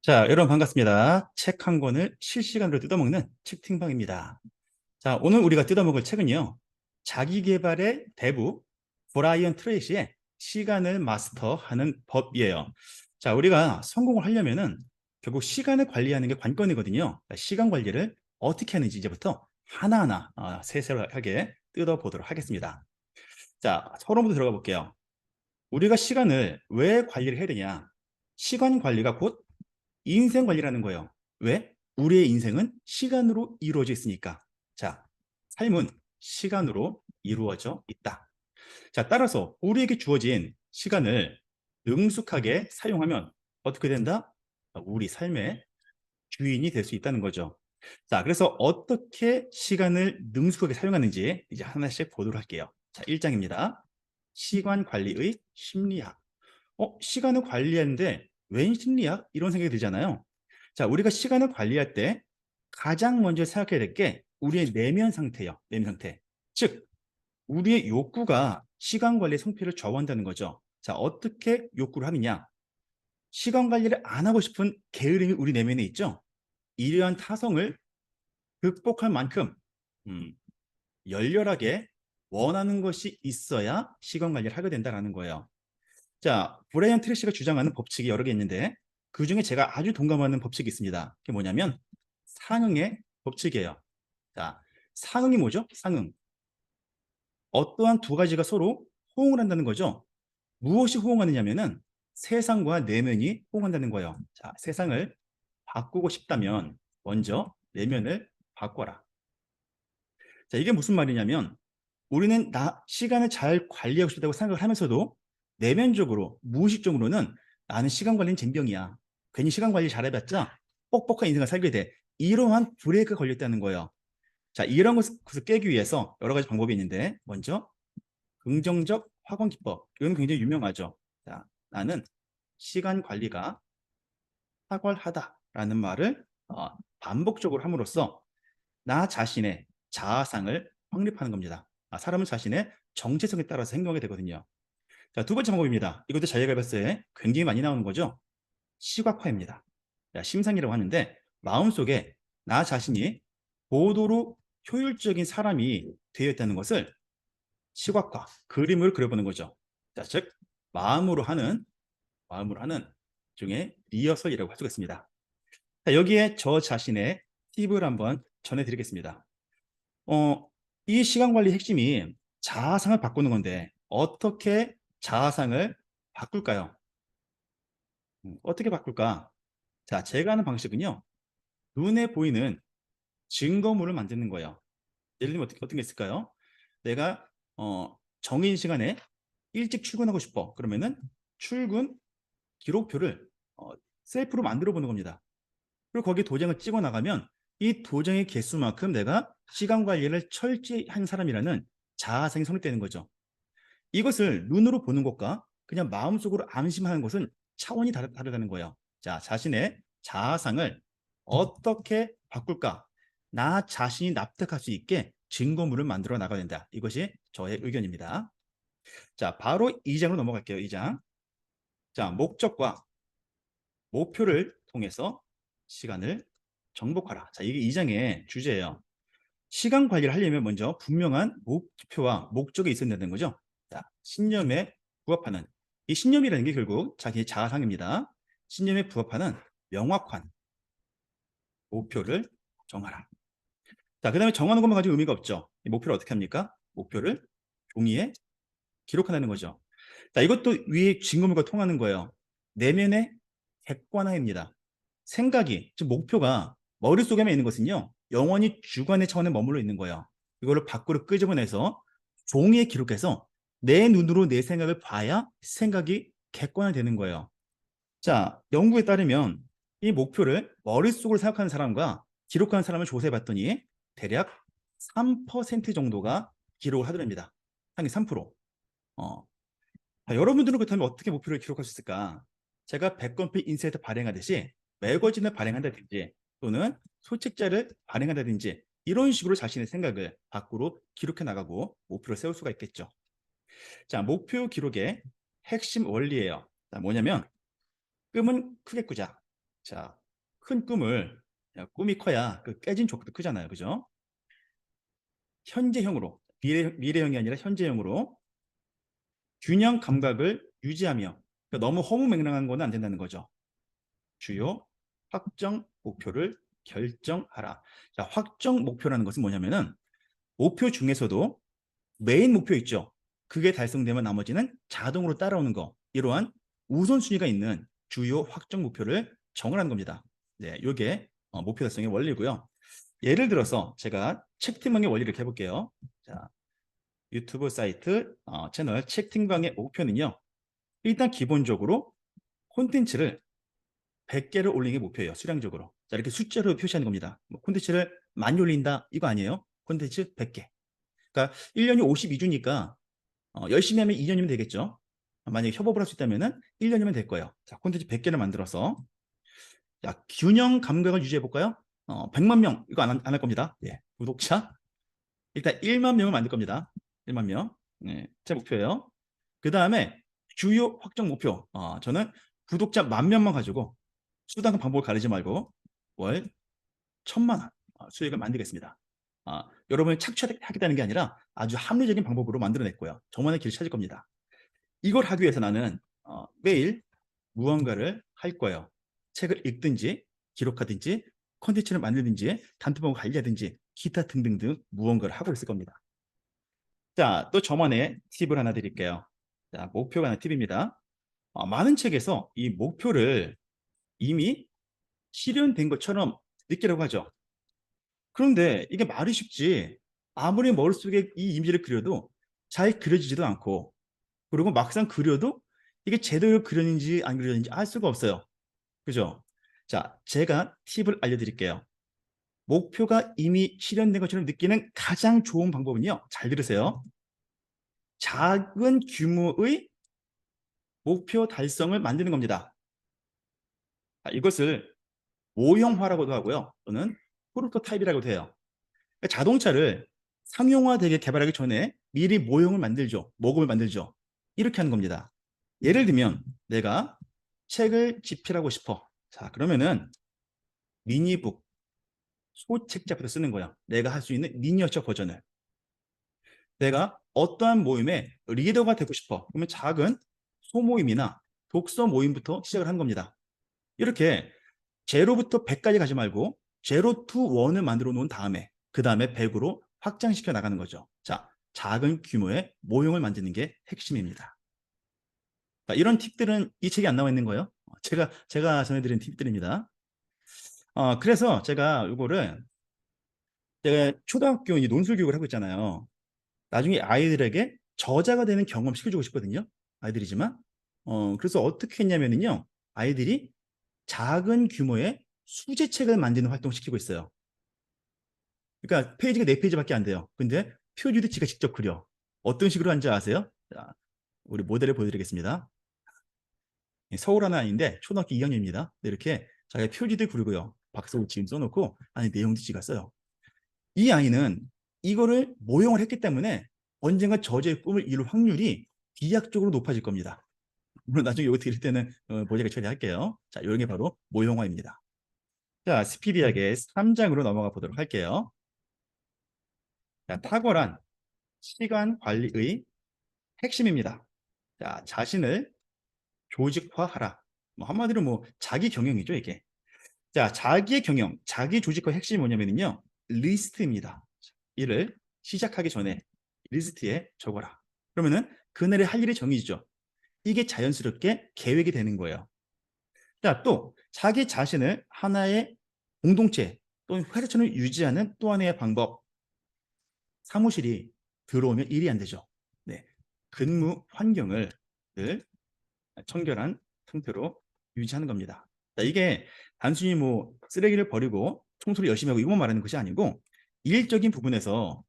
자, 여러분 반갑습니다. 책 한 권을 실시간으로 뜯어먹는 책팅방입니다. 자, 오늘 우리가 뜯어먹을 책은요. 자기계발의 대부 브라이언 트레이시의 시간을 마스터하는 법이에요. 자, 우리가 성공을 하려면은 결국 시간을 관리하는 게 관건이거든요. 시간 관리를 어떻게 하는지 이제부터 하나하나 세세하게 뜯어보도록 하겠습니다. 자, 서론부터 들어가 볼게요. 우리가 시간을 왜 관리를 해야 되냐? 시간 관리가 곧 인생 관리라는 거예요. 왜? 우리의 인생은 시간으로 이루어져 있으니까. 자, 삶은 시간으로 이루어져 있다. 자, 따라서 우리에게 주어진 시간을 능숙하게 사용하면 어떻게 된다? 우리 삶의 주인이 될 수 있다는 거죠. 자, 그래서 어떻게 시간을 능숙하게 사용하는지 이제 하나씩 보도록 할게요. 자, 1장입니다. 시간 관리의 심리학. 시간을 관리하는데 웬 심리학? 이런 생각이 들잖아요. 자, 우리가 시간을 관리할 때 가장 먼저 생각해야 될 게 우리의 내면 상태예요. 내면 상태. 즉, 우리의 욕구가 시간 관리의 성패를 좌우한다는 거죠. 자, 어떻게 욕구를 하느냐? 시간 관리를 안 하고 싶은 게으름이 우리 내면에 있죠. 이러한 타성을 극복할 만큼 음, 열렬하게 원하는 것이 있어야 시간 관리를 하게 된다는 거예요. 자, 브라이언 트래시가 주장하는 법칙이 여러 개 있는데 그중에 제가 아주 동감하는 법칙이 있습니다. 그게 뭐냐면 상응의 법칙이에요. 자, 상응이 뭐죠? 상응. 어떠한 두 가지가 서로 호응을 한다는 거죠. 무엇이 호응하느냐면은 세상과 내면이 호응한다는 거예요. 자, 세상을 바꾸고 싶다면 먼저 내면을 바꿔라. 자, 이게 무슨 말이냐면 우리는 시간을 잘 관리하고 싶다고 생각을 하면서도 내면적으로 무의식적으로는 나는 시간 관리는 젬병이야. 괜히 시간 관리 잘해봤자 뻑뻑한 인생을 살게 돼. 이러한 브레이크가 걸렸다는 거예요. 자, 이런 것을 깨기 위해서 여러 가지 방법이 있는데 먼저 긍정적 확언 기법. 이건 굉장히 유명하죠. 자, 나는 시간 관리가 탁월하다라는 말을 반복적으로 함으로써 나 자신의 자아상을 확립하는 겁니다. 사람은 자신의 정체성에 따라서 행동하게 되거든요. 자, 두 번째 방법입니다. 이것도 자기계발서에 굉장히 많이 나오는 거죠. 시각화입니다. 자, 심상이라고 하는데 마음속에 나 자신이 고도로 효율적인 사람이 되어 있다는 것을 시각화, 그림을 그려보는 거죠. 자, 즉 마음으로 하는 중에 리허설이라고 할 수가 있습니다. 자, 여기에 저 자신의 팁을 한번 전해드리겠습니다. 어, 이 시간 관리 핵심이 자아상을 바꾸는 건데 어떻게 자아상을 바꿀까요? 어떻게 바꿀까? 자, 제가 하는 방식은요. 눈에 보이는 증거물을 만드는 거예요. 예를 들면 어떤 게 있을까요? 내가 정해진 시간에 일찍 출근하고 싶어. 그러면은 출근 기록표를 셀프로 만들어 보는 겁니다. 그리고 거기에 도장을 찍어 나가면 이 도장의 개수만큼 내가 시간 관리를 철저히 한 사람이라는 자아상이 성립되는 거죠. 이것을 눈으로 보는 것과 그냥 마음속으로 암심하는 것은 차원이 다르다는 거예요. 자, 자신의 자아상을 어떻게 바꿀까? 나 자신이 납득할 수 있게 증거물을 만들어 나가야 된다. 이것이 저의 의견입니다. 자, 바로 2장으로 넘어갈게요. 2장. 자, 목적과 목표를 통해서 시간을 정복하라. 자, 이게 2장의 주제예요. 시간 관리를 하려면 먼저 분명한 목표와 목적이 있어야 된다는 거죠. 자, 신념에 부합하는 이 신념이라는 게 결국 자기의 자아상입니다. 신념에 부합하는 명확한 목표를 정하라. 자, 그다음에 정하는 것만 가지고 의미가 없죠. 이 목표를 어떻게 합니까? 목표를 종이에 기록하는 거죠. 자, 이것도 위에 증거물과 통하는 거예요. 내면의 객관화입니다. 생각이, 즉 목표가 머릿속에만 있는 것은요. 영원히 주관의 차원에 머물러 있는 거예요. 이거를 밖으로 끄집어내서 종이에 기록해서 내 눈으로 내 생각을 봐야 생각이 객관화되는 거예요. 자, 연구에 따르면 이 목표를 머릿속으로 생각하는 사람과 기록하는 사람을 조사해 봤더니 대략 3% 정도가 기록을 하더랍니다. 상위 3%. 어, 여러분들은 그렇다면 어떻게 목표를 기록할 수 있을까? 제가 백건필 인쇄에서 발행하듯이 매거진을 발행한다든지 또는 소책자를 발행한다든지 이런 식으로 자신의 생각을 밖으로 기록해 나가고 목표를 세울 수가 있겠죠. 자, 목표 기록의 핵심 원리예요. 자, 뭐냐면 꿈은 크게 꾸자. 자, 큰 꿈을, 야, 꿈이 커야 그 깨진 족도 크잖아요. 그죠? 현재형으로, 미래형이 아니라 현재형으로 균형 감각을 유지하며, 그러니까 너무 허무맹랑한 거는 안 된다는 거죠. 주요 확정 목표를 결정하라. 자, 확정 목표라는 것은 뭐냐면은 목표 중에서도 메인 목표 있죠. 그게 달성되면 나머지는 자동으로 따라오는 거. 이러한 우선순위가 있는 주요 확정 목표를 정하는 겁니다. 네, 이게 목표 달성의 원리고요. 예를 들어서 제가 책팀방의 원리를 이렇게 해볼게요. 자, 유튜브 사이트 채널 책팀방의 목표는요. 일단 기본적으로 콘텐츠를 100개를 올리는 게 목표예요. 수량적으로. 자, 이렇게 숫자로 표시하는 겁니다. 뭐 콘텐츠를 많이 올린다 이거 아니에요. 콘텐츠 100개. 그러니까 1년이 52주니까 열심히 하면 2년이면 되겠죠. 만약에 협업을 할 수 있다면 1년이면 될 거예요. 자, 콘텐츠 100개를 만들어서 자, 균형 감각을 유지해 볼까요? 100만 명 이거 안 할 겁니다. 예, 구독자 일단 1만 명을 만들 겁니다. 1만 명. 네, 제 목표예요. 그 다음에 주요 확정 목표. 저는 구독자 10,000명만 가지고 수단과 방법을 가리지 말고 월 1,000만 원 수익을 만들겠습니다. 여러분이 착취하겠다는 게 아니라 아주 합리적인 방법으로 만들어냈고요. 저만의 길을 찾을 겁니다. 이걸 하기 위해서 나는 매일 무언가를 할 거예요. 책을 읽든지 기록하든지 컨텐츠를 만들든지 단톡방을 관리하든지 기타 등등등 무언가를 하고 있을 겁니다. 자, 또 저만의 팁을 하나 드릴게요. 자, 목표가 하나 팁입니다. 많은 책에서 이 목표를 이미 실현된 것처럼 느끼라고 하죠. 그런데 이게 말이 쉽지 아무리 머릿속에 이 이미지를 그려도 잘 그려지지도 않고 그리고 막상 그려도 이게 제대로 그렸는지 안 그려졌는지 알 수가 없어요. 그죠? 자, 제가 팁을 알려드릴게요. 목표가 이미 실현된 것처럼 느끼는 가장 좋은 방법은요. 잘 들으세요. 작은 규모의 목표 달성을 만드는 겁니다. 이것을 모형화라고도 하고요. 또는 프로토타입이라고도 해요. 그러니까 자동차를 상용화되게 개발하기 전에 미리 모형을 만들죠. 모금을 만들죠. 이렇게 하는 겁니다. 예를 들면 내가 책을 집필하고 싶어. 자, 그러면은 미니북, 소책자부터 쓰는 거야. 내가 할 수 있는 미니어처 버전을. 내가 어떠한 모임의 리더가 되고 싶어. 그러면 작은 소모임이나 독서 모임부터 시작을 하는 겁니다. 이렇게 제로부터 100까지 가지 말고 제로 투 원을 만들어 놓은 다음에 그 다음에 100으로 확장시켜 나가는 거죠. 자, 작은 규모의 모형을 만드는 게 핵심입니다. 이런 팁들은 이 책에 안 나와 있는 거예요. 제가 전해드린 팁들입니다. 그래서 제가 이거를 제가 초등학교 이제 논술 교육을 하고 있잖아요. 나중에 아이들에게 저자가 되는 경험 시켜주고 싶거든요. 아이들이지만. 그래서 어떻게 했냐면요. 아이들이 작은 규모의 수제책을 만드는 활동을 시키고 있어요. 그러니까 페이지가 4페이지밖에 안 돼요. 근데 표지도 지가 직접 그려. 어떤 식으로 하는지 아세요? 자, 우리 모델을 보여드리겠습니다. 서울 하나 아닌데 초등학교 2학년입니다. 이렇게 자기가 표지도 그리고요. 박수 지금 써놓고 안에 내용도 지가 써요. 이 아이는 이거를 모형을 했기 때문에 언젠가 저자의 꿈을 이룰 확률이 비약적으로 높아질 겁니다. 물론 나중에 이거 드릴 때는 보제가 처리할게요. 자, 이게 바로 모형화입니다. 자, 스피디하게 3장으로 넘어가 보도록 할게요. 자, 탁월한 시간 관리의 핵심입니다. 자, 자신을 조직화하라. 뭐 한마디로 뭐 자기 경영이죠, 이게. 자, 자기의 경영, 자기 조직화 핵심이 뭐냐면요. 리스트입니다. 일을 시작하기 전에 리스트에 적어라. 그러면은 그날에 할 일이 정해지죠. 이게 자연스럽게 계획이 되는 거예요. 자, 또 자기 자신을 하나의 공동체 또는 회사처럼 유지하는 또 하나의 방법. 사무실이 들어오면 일이 안 되죠. 네. 근무 환경을 늘 청결한 상태로 유지하는 겁니다. 자, 이게 단순히 뭐 쓰레기를 버리고 청소를 열심히 하고 이것만 말하는 것이 아니고 일적인 부분에서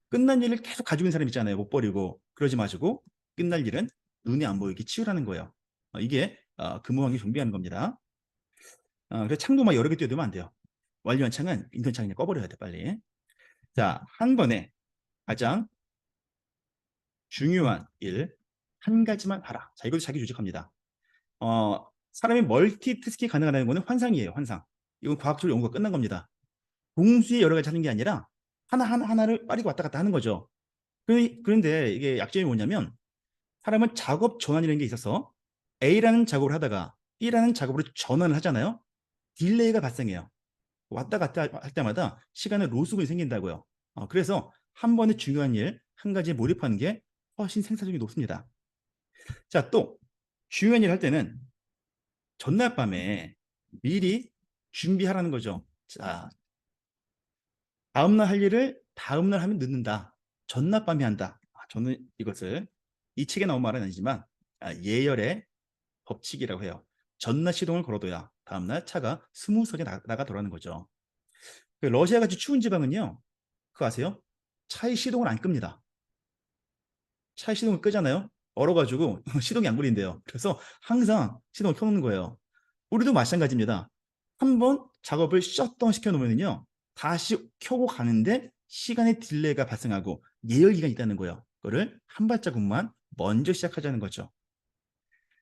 끝난 일을 계속 가지고 있는 사람 있잖아요. 못 버리고 그러지 마시고 끝날 일은 눈에 안 보이게 치우라는 거예요. 이게 근무 환경 정비하는 겁니다. 그래서 창도만 여러 개 띄워두면 안 돼요. 완료한 창은 인턴 창 그냥 꺼버려야 돼 빨리. 자, 한 번에 가장 중요한 일 한 가지만 하라. 자, 이것도 자기 조직합니다. 사람이 멀티태스킹이 가능하다는 거는 환상이에요, 환상. 이건 과학적으로 연구가 끝난 겁니다. 동시에 여러 가지 하는 게 아니라 하나를 빠르게 왔다 갔다 하는 거죠. 그런데 이게 약점이 뭐냐면 사람은 작업 전환이라는 게 있어서 A라는 작업을 하다가 B라는 작업으로 전환을 하잖아요. 딜레이가 발생해요. 왔다 갔다 할 때마다 시간의 로스가 생긴다고요. 그래서 한 번에 중요한 일 한 가지에 몰입하는 게 훨씬 생산성이 높습니다. 자, 또 중요한 일 할 때는 전날 밤에 미리 준비하라는 거죠. 자, 다음날 할 일을 다음날 하면 늦는다. 전날 밤에 한다. 저는 이것을 이 책에 나온 말은 아니지만 예열의 법칙이라고 해요. 전날 시동을 걸어둬야 다음날 차가 스무스하게 나가 돌아가는 거죠. 러시아 같이 추운 지방은요, 그거 아세요? 차의 시동을 안 끕니다. 차의 시동을 끄잖아요. 얼어가지고 시동이 안 걸린대요. 그래서 항상 시동을 켜놓는 거예요. 우리도 마찬가지입니다. 한번 작업을 셧다운 시켜놓으면요, 다시 켜고 가는데 시간의 딜레이가 발생하고 예열 기간이 있다는 거예요. 그거를 한 발자국만 먼저 시작하자는 거죠.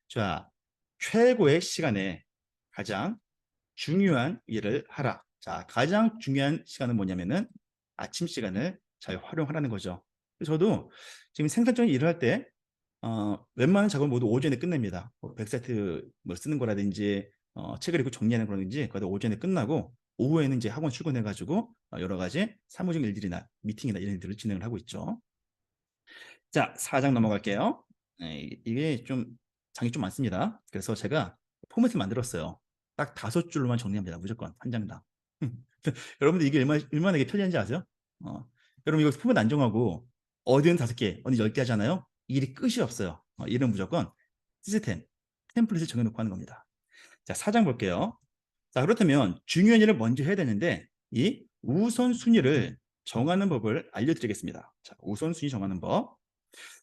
자, 최고의 시간에 가장 중요한 일을 하라. 자, 가장 중요한 시간은 뭐냐면은 아침 시간을 잘 활용하라는 거죠. 저도 지금 생산적인 일을 할 때 웬만한 작업을 모두 오전에 끝냅니다. 웹사이트 뭐 쓰는 거라든지 책을 읽고 정리하는 거라든지 그걸 오전에 끝나고 오후에는 이제 학원 출근해가지고 여러 가지 사무적 일들이나 미팅이나 이런 일들을 진행을 하고 있죠. 자, 4장 넘어갈게요. 네, 이게 좀 장이 좀 많습니다. 그래서 제가 포맷을 만들었어요. 딱 5줄로만 정리합니다. 무조건 한 장당. 여러분들 이게 얼마나 이게 편리한지 아세요? 여러분 이거 포맷 안 정하고 어디는 5개, 어디 10개 하잖아요. 일이 끝이 없어요. 일은 무조건 시스템, 템플릿을 정해놓고 하는 겁니다. 자, 4장 볼게요. 자, 그렇다면 중요한 일을 먼저 해야 되는데 이 우선순위를 정하는 법을 알려드리겠습니다. 자, 우선순위 정하는 법.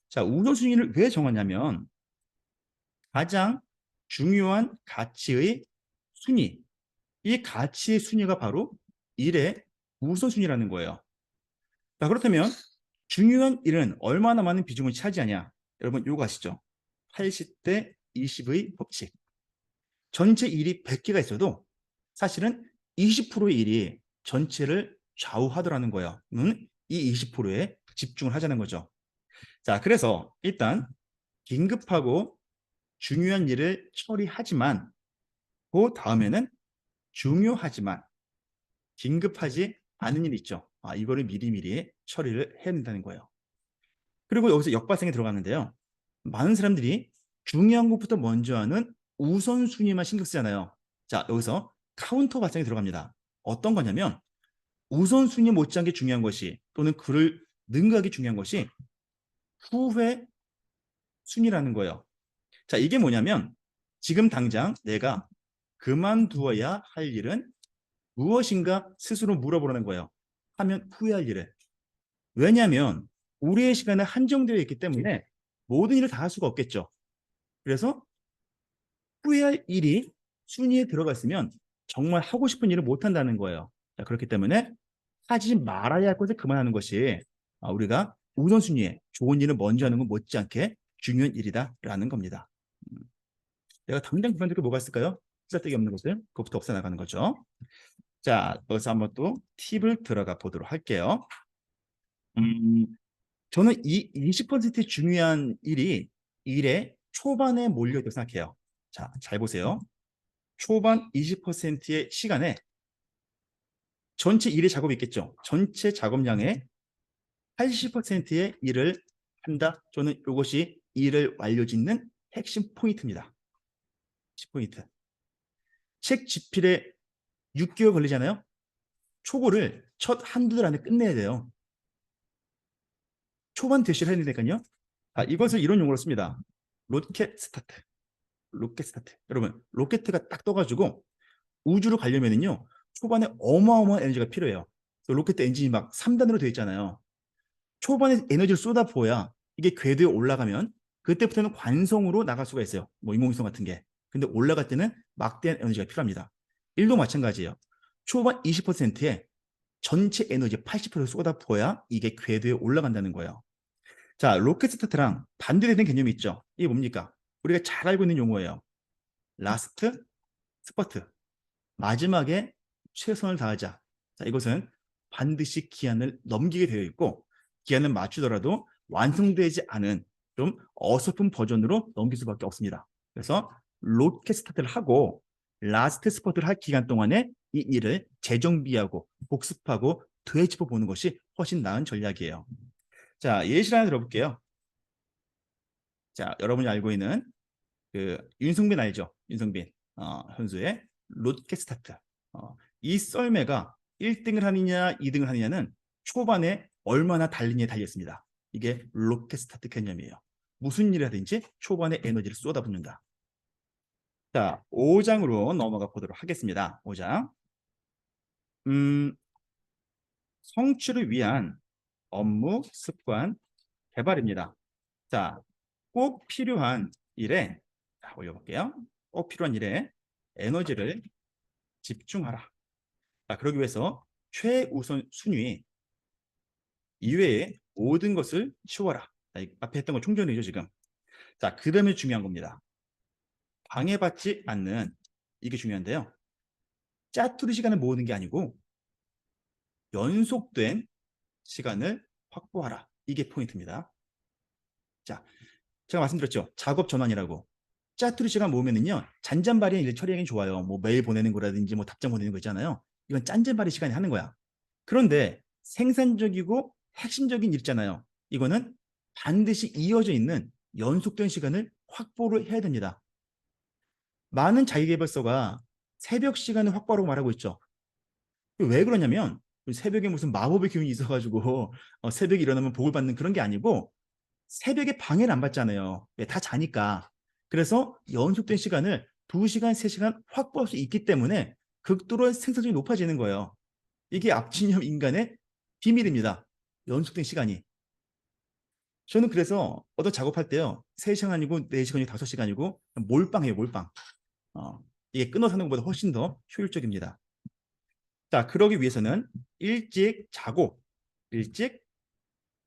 자, 우선순위를 왜 정하냐면 가장 중요한 가치의 순위, 이 가치의 순위가 바로 일의 우선순위라는 거예요. 자, 그렇다면 중요한 일은 얼마나 많은 비중을 차지하냐? 여러분 이거 아시죠? 80대 20의 법칙. 전체 일이 100개가 있어도 사실은 20%의 일이 전체를 좌우하더라는 거예요. 이 20%에 집중을 하자는 거죠. 자, 그래서 일단 긴급하고 중요한 일을 처리하지만 그 다음에는 중요하지만 긴급하지 않은 일이 있죠. 이거를 미리미리 처리를 해야 된다는 거예요. 그리고 여기서 역발상이 들어가는데요. 많은 사람들이 중요한 것부터 먼저 하는 우선순위만 신경 쓰잖아요. 자, 여기서 카운터 발상이 들어갑니다. 어떤 거냐면 우선순위 못지않게 중요한 것이 또는 그를 능가하기 중요한 것이 후회 순위라는 거예요. 자, 이게 뭐냐면 지금 당장 내가 그만두어야 할 일은 무엇인가 스스로 물어보라는 거예요. 하면 후회할 일을. 왜냐하면 우리의 시간은 한정되어 있기 때문에 모든 일을 다 할 수가 없겠죠. 그래서 후회할 일이 순위에 들어갔으면 정말 하고 싶은 일을 못한다는 거예요. 자, 그렇기 때문에 하지 말아야 할 것을 그만하는 것이 우리가 우선순위에 좋은 일을 먼저 하는 건 못지않게 중요한 일이다라는 겁니다. 내가 당장 그만둘 게 뭐가 있을까요? 쓸데기 없는 것을 그것부터 없애나가는 거죠. 자, 여기서 한번 또 팁을 들어가 보도록 할게요. 저는 이 20% 중요한 일이 일의 초반에 몰려있다고 생각해요. 자, 잘 보세요. 초반 20%의 시간에 전체 일의 작업이 있겠죠. 전체 작업량의 80%의 일을 한다. 저는 이것이 일을 완료짓는 핵심 포인트입니다. 포인트. 책 집필에 6개월 걸리잖아요. 초고를 첫 한두 달 안에 끝내야 돼요. 초반 대시를 해야 되니까요. 이것을 이런 용어로 씁니다. 로켓 스타트. 로켓 스타트. 여러분, 로켓가 딱 떠가지고 우주로 가려면은요, 초반에 어마어마한 에너지가 필요해요. 로켓 엔진이 막 3단으로 되어 있잖아요. 초반에 에너지를 쏟아부어야 이게 궤도에 올라가면 그때부터는 관성으로 나갈 수가 있어요. 뭐 인공위성 같은 게. 근데 올라갈 때는 막대한 에너지가 필요합니다. 일도 마찬가지예요. 초반 20%에 전체 에너지 80% 쏟아부어야 이게 궤도에 올라간다는 거예요. 자, 로켓 스타트랑 반대되는 개념이 있죠. 이게 뭡니까? 우리가 잘 알고 있는 용어예요. 라스트 스퍼트. 마지막에 최선을 다하자. 자, 이것은 반드시 기한을 넘기게 되어 있고 기한을 맞추더라도 완성되지 않은 좀 어설픈 버전으로 넘길 수밖에 없습니다. 그래서 로켓 스타트를 하고 라스트 스퍼트를 할 기간 동안에 이 일을 재정비하고 복습하고 되짚어 보는 것이 훨씬 나은 전략이에요. 자, 예시를 하나 들어볼게요. 자, 여러분이 알고 있는 그 윤승빈 알죠? 윤승빈 선수의 로켓 스타트. 이 썰매가 1등을 하느냐 2등을 하느냐는 초반에 얼마나 달리냐에 달렸습니다. 이게 로켓 스타트 개념이에요. 무슨 일을 하든지 초반에 에너지를 쏟아붓는다. 자, 5장으로 넘어가 보도록 하겠습니다. 5장. 성취를 위한 업무 습관 개발입니다. 자, 꼭 필요한 일에 자, 올려볼게요. 꼭 필요한 일에 에너지를 집중하라. 자, 그러기 위해서 최우선 순위 이외에 모든 것을 치워라. 자, 앞에 했던 거 총정리죠 지금. 자, 그 다음에 중요한 겁니다. 방해받지 않는 이게 중요한데요. 짜투리 시간을 모으는 게 아니고 연속된 시간을 확보하라. 이게 포인트입니다. 자, 제가 말씀드렸죠. 작업 전환이라고. 짜투리 시간 모으면은요. 잔잔바리한 일 처리하기 좋아요. 뭐 메일 보내는 거라든지 뭐 답장 보내는 거 있잖아요. 이건 짠짠바리 시간에 하는 거야. 그런데 생산적이고 핵심적인 일 있잖아요. 이거는 반드시 이어져 있는 연속된 시간을 확보를 해야 됩니다. 많은 자기계발서가 새벽 시간을 확보하라고 말하고 있죠. 왜 그러냐면 새벽에 무슨 마법의 기운이 있어가지고 새벽에 일어나면 복을 받는 그런 게 아니고 새벽에 방해를 안 받잖아요. 왜? 다 자니까. 그래서 연속된 시간을 2시간, 3시간 확보할 수 있기 때문에 극도로 생산성이 높아지는 거예요. 이게 앞진념 인간의 비밀입니다. 연속된 시간이. 저는 그래서 어떤 작업할 때요. 3시간 아니고 4시간이고 5시간이고 몰빵해요. 몰빵. 어, 이게 끊어서 하는 것보다 훨씬 더 효율적입니다. 자, 그러기 위해서는 일찍 자고 일찍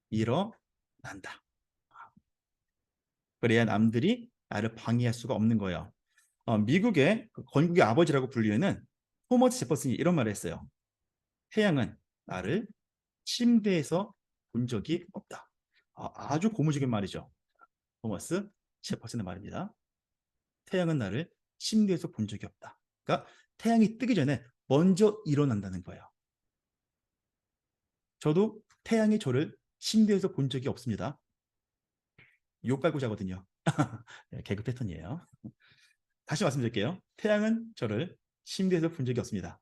일어난다. 그래야 남들이 나를 방해할 수가 없는 거예요. 미국의 건국의 아버지라고 불리는 토머스 제퍼슨이 이런 말을 했어요. 태양은 나를 침대에서 본 적이 없다. 아주 고무적인 말이죠. 토머스 제퍼슨의 말입니다. 태양은 나를 침대에서 본 적이 없다. 그러니까 태양이 뜨기 전에 먼저 일어난다는 거예요. 저도 태양이 저를 침대에서 본 적이 없습니다. 욕 깔고 자거든요. 네, 개그 패턴이에요. 다시 말씀드릴게요. 태양은 저를 침대에서 본 적이 없습니다.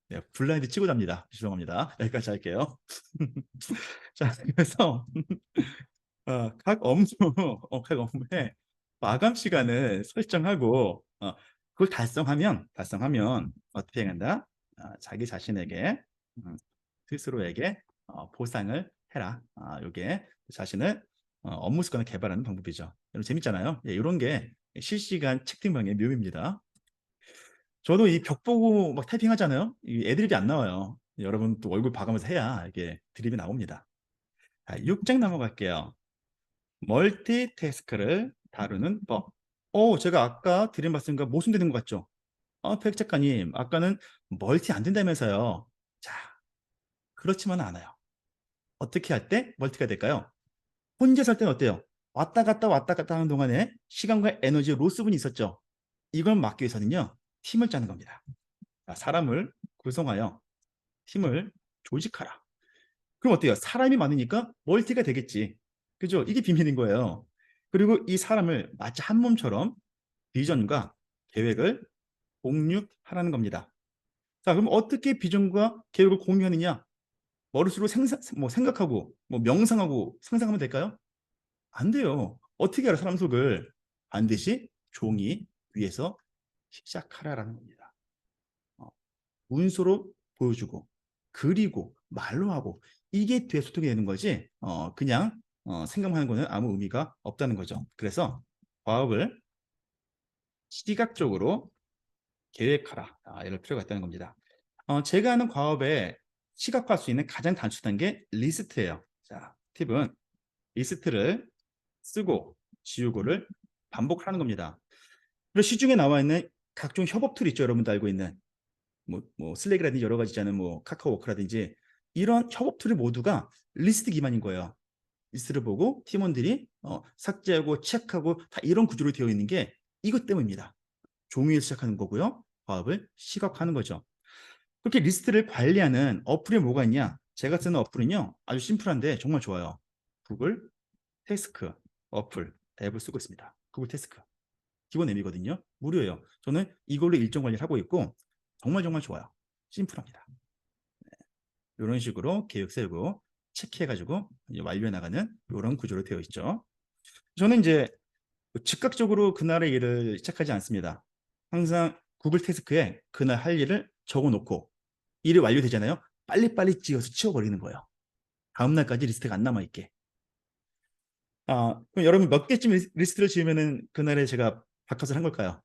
네, 블라인드 치고 잡니다. 죄송합니다. 여기까지 할게요. 자, 그래서 각 업무에 마감 시간을 설정하고 그걸 달성하면 어떻게 해야 한다? 자기 자신에게 스스로에게 보상을 해라. 이게 자신을 업무 습관을 개발하는 방법이죠. 여러분 재밌잖아요. 예, 이런 게 실시간 채팅방의 묘미입니다. 저도 이 벽 보고 막 타이핑 하잖아요. 이 애드립이 안 나와요. 여러분 또 얼굴 봐가면서 해야 이게 드립이 나옵니다. 자, 6장 넘어갈게요. 멀티태스크를 다루는 법. 제가 아까 드린 말씀과 모순되는 것 같죠? 백 작가님, 아까는 멀티 안 된다면서요. 자, 그렇지만 않아요. 어떻게 할 때 멀티가 될까요? 혼자 살 때는 어때요? 왔다 갔다 하는 동안에 시간과 에너지 로스분이 있었죠. 이걸 막기 위해서는요, 팀을 짜는 겁니다. 자, 사람을 구성하여 팀을 조직하라. 그럼 어때요? 사람이 많으니까 멀티가 되겠지. 그죠? 이게 비밀인 거예요. 그리고 이 사람을 마치 한 몸처럼 비전과 계획을 공유하라는 겁니다. 자, 그럼 어떻게 비전과 계획을 공유하느냐? 머릿속으로 생각하고, 명상하고 상상하면 될까요? 안 돼요. 어떻게 알아, 사람 속을? 반드시 종이 위에서 시작하라라는 겁니다. 문서로 보여주고, 그리고, 말로 하고, 이게 뒤에 소통이 되는 거지, 그냥 생각하는 거는 아무 의미가 없다는 거죠. 그래서 과업을 시각적으로 계획하라. 이럴 필요가 있다는 겁니다. 제가 하는 과업에 시각화할 수 있는 가장 단순한 게 리스트예요. 자, 팁은 리스트를 쓰고 지우고를 반복하는 겁니다. 그리고 시중에 나와 있는 각종 협업 툴 있죠. 여러분도 알고 있는 뭐 슬랙이라든지 여러 가지 있잖아요. 뭐 카카오워크라든지 이런 협업 툴이 모두가 리스트 기반인 거예요. 리스트를 보고 팀원들이 삭제하고 체크하고 다 이런 구조로 되어 있는 게 이것 때문입니다. 종이에서 시작하는 거고요. 과업을 시각화하는 거죠. 그렇게 리스트를 관리하는 어플이 뭐가 있냐? 제가 쓰는 어플은요. 아주 심플한데 정말 좋아요. 구글 태스크 어플 앱을 쓰고 있습니다. 구글 태스크. 기본 앱이거든요. 무료예요. 저는 이걸로 일정 관리를 하고 있고 정말 정말 좋아요. 심플합니다. 이런 식으로 계획 세우고 체크해가지고 완료해 나가는 이런 구조로 되어 있죠. 저는 이제 즉각적으로 그날의 일을 시작하지 않습니다. 항상 구글 태스크에 그날 할 일을 적어놓고 일이 완료되잖아요. 빨리빨리 찍어서 치워버리는 거예요. 다음날까지 리스트가 안 남아있게. 그럼 여러분 몇 개쯤 리스트를 지으면은 그날에 제가 바꿔서 한 걸까요?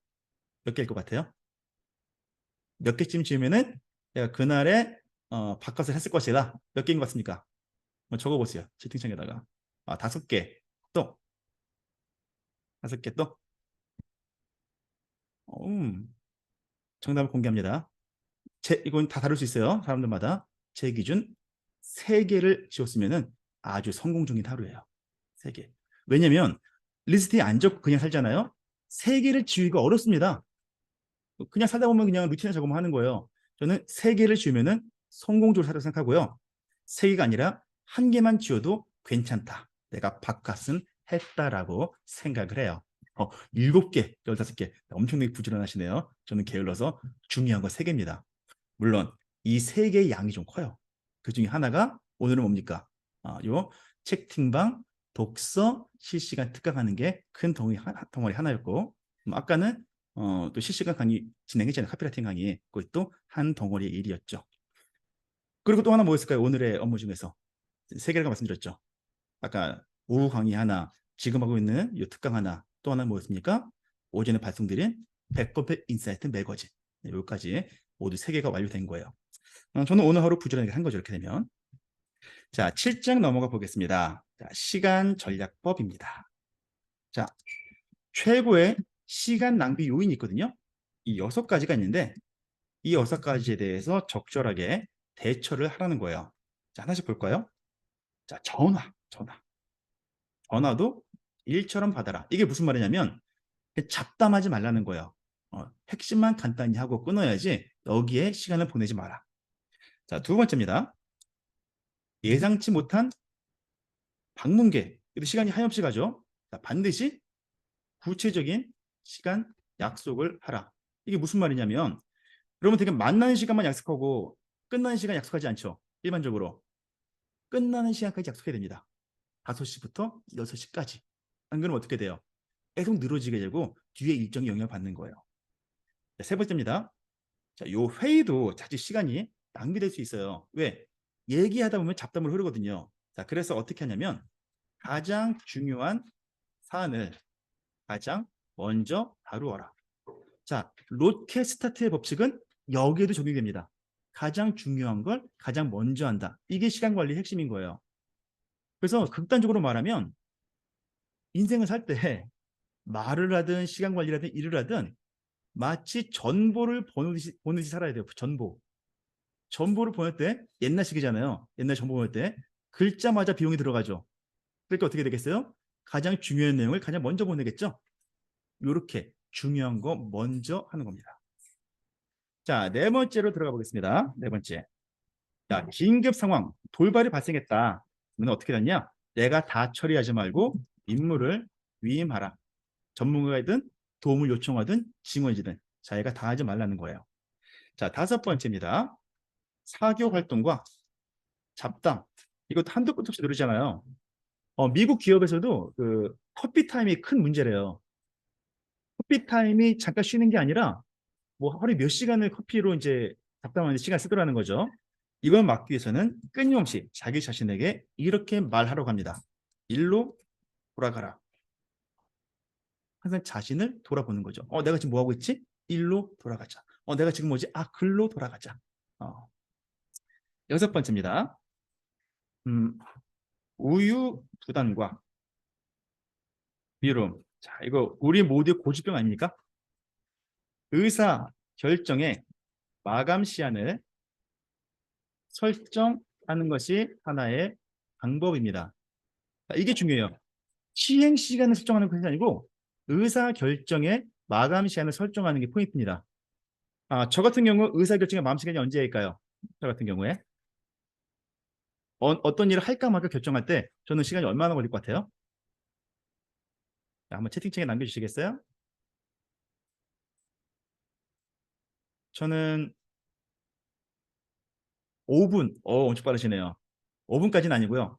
몇 개일 것 같아요? 몇 개쯤 지으면은 제가 그날에 바꿔서 했을 것이다. 몇 개인 것 같습니까? 한번 적어보세요. 채팅창에다가. 5개. 또 5개 또. 정답을 공개합니다. 이건 다 다를 수 있어요. 사람들마다. 제 기준 3개를 지웠으면은 아주 성공 중인 하루예요. 3개. 왜냐면 리스트에 안 적고 그냥 살잖아요. 3개를 지우기가 어렵습니다. 그냥 살다 보면 그냥 루틴에 적으면 하는 거예요. 저는 3개를 지우면은 성공적으로 살다고 생각하고요. 3개가 아니라 1개만 지워도 괜찮다. 내가 바깥은 했다라고 생각을 해요. 7개, 15개 엄청나게 부지런하시네요. 저는 게을러서 중요한 거 3개입니다. 물론 이 3개의 양이 좀 커요. 그 중에 하나가 오늘은 뭡니까? 요 채팅방 독서 실시간 특강하는 게 큰 덩어리 하나였고 아까는 또 실시간 강의 진행했잖아요. 카피라이팅 강의. 그것도 한 덩어리의 일이었죠. 그리고 또 하나 뭐였을까요? 오늘의 업무 중에서 3개라고 말씀드렸죠. 아까 오후 강의 하나, 지금 하고 있는 이 특강 하나, 또 하나 뭐였습니까? 오전에 발송드린 백업의 인사이트 매거진. 여기까지 모두 3개가 완료된 거예요. 저는 오늘 하루 부지런하게 한 거죠. 이렇게 되면. 자, 7장 넘어가 보겠습니다. 자, 시간 전략법입니다. 자, 최고의 시간 낭비 요인이 있거든요. 이 6가지가 있는데 이 6가지에 대해서 적절하게 대처를 하라는 거예요. 자, 하나씩 볼까요? 자, 전화도 일처럼 받아라. 이게 무슨 말이냐면 잡담하지 말라는 거예요. 핵심만 간단히 하고 끊어야지 여기에 시간을 보내지 마라. 자, 2번째입니다. 예상치 못한 방문객. 시간이 하염없이 가죠. 자, 반드시 구체적인 시간 약속을 하라. 이게 무슨 말이냐면 여러분 되게 만나는 시간만 약속하고 끝나는 시간 약속하지 않죠. 일반적으로. 끝나는 시간까지 약속해야 됩니다. 5시부터 6시까지. 안 그러면 어떻게 돼요? 계속 늘어지게 되고 뒤에 일정이 영향을 받는 거예요. 자, 3번째입니다. 자, 요 회의도 자칫 시간이 낭비될 수 있어요. 왜? 얘기하다 보면 잡담으로 흐르거든요. 자, 그래서 어떻게 하냐면 가장 중요한 사안을 가장 먼저 다루어라. 자, 로켓 스타트의 법칙은 여기에도 적용됩니다. 가장 중요한 걸 가장 먼저 한다. 이게 시간 관리 핵심인 거예요. 그래서 극단적으로 말하면 인생을 살 때 말을 하든 시간 관리를 하든 일을 하든 마치 전보를 보듯이 살아야 돼요. 전보를 보낼 때 옛날식이잖아요. 옛날 전보 보낼 때 글자마다 비용이 들어가죠. 그러니까 어떻게 되겠어요? 가장 중요한 내용을 가장 먼저 보내겠죠. 이렇게 중요한 거 먼저 하는 겁니다. 자, 4번째로 들어가 보겠습니다. 4번째. 자, 긴급 상황, 돌발이 발생했다. 그러면 어떻게 됐냐? 내가 다 처리하지 말고 임무를 위임하라. 전문가이든 도움을 요청하든 직원이든 자기가 다 하지 말라는 거예요. 자, 5번째입니다. 사교 활동과 잡담. 이것도 한도 끝도 없이 누르잖아요. 미국 기업에서도 그 커피 타임이 큰 문제래요. 커피 타임이 잠깐 쉬는 게 아니라 뭐 하루에 몇 시간을 커피로 이제 잡담하는 시간 쓰더라는 거죠. 이걸 막기 위해서는 끊임없이 자기 자신에게 이렇게 말하라고 합니다. 일로 돌아가라. 항상 자신을 돌아보는 거죠. 내가 지금 뭐 하고 있지? 일로 돌아가자. 내가 지금 뭐지? 글로 돌아가자. 6번째입니다. 우유 부단과 미움. 자, 이거 우리 모두의 고집병 아닙니까? 의사 결정의 마감 시한을 설정하는 것이 하나의 방법입니다. 자, 이게 중요해요. 시행 시간을 설정하는 것이 아니고 의사 결정의 마감 시한을 설정하는 게 포인트입니다. 저 같은 경우 의사 결정의 마감 시간이 언제일까요? 저 같은 경우에 어떤 일을 할까 말까 결정할 때 저는 시간이 얼마나 걸릴 것 같아요? 자, 한번 채팅창에 남겨주시겠어요? 저는 5분. 엄청 빠르시네요. 5분까지는 아니고요.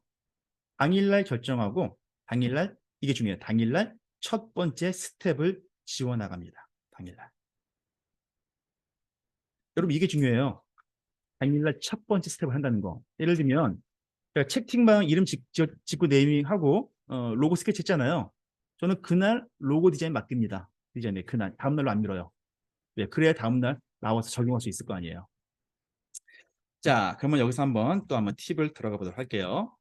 당일날 결정하고 당일날 이게 중요해요. 당일날 첫 번째 스텝을 지워 나갑니다. 당일날. 여러분 이게 중요해요. 당일날 첫 번째 스텝을 한다는 거. 예를 들면 제가 채팅방 이름 짓고 네이밍하고 로고 스케치 했잖아요. 저는 그날 로고 디자인 맡깁니다. 디자인에 그날 다음날로 안 밀어요. 네, 그래야 다음날 나와서 적용할 수 있을 거 아니에요. 자, 그러면 여기서 한번 팁을 들어가 보도록 할게요.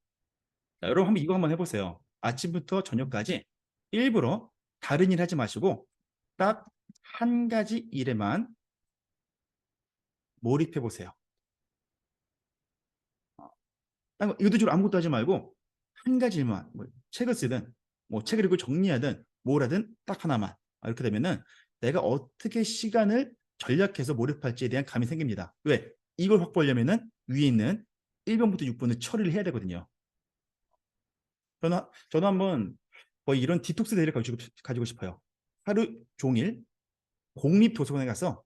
자, 여러분 한번 이거 한번 해보세요. 아침부터 저녁까지 일부러 다른 일 하지 마시고 딱 한 가지 일에만 몰입해 보세요. 의도적으로 아무것도 하지 말고 한 가지 일만 뭐 책을 쓰든 뭐 책을 읽고 정리하든 뭘 하든 딱 하나만. 이렇게 되면은 내가 어떻게 시간을 전략해서 몰입할지에 대한 감이 생깁니다. 왜? 이걸 확보하려면은 위에 있는 1번부터 6번을 처리를 해야 되거든요. 저는 한번 거의 이런 디톡스 데이를 가지고 싶어요. 하루 종일 공립 도서관에 가서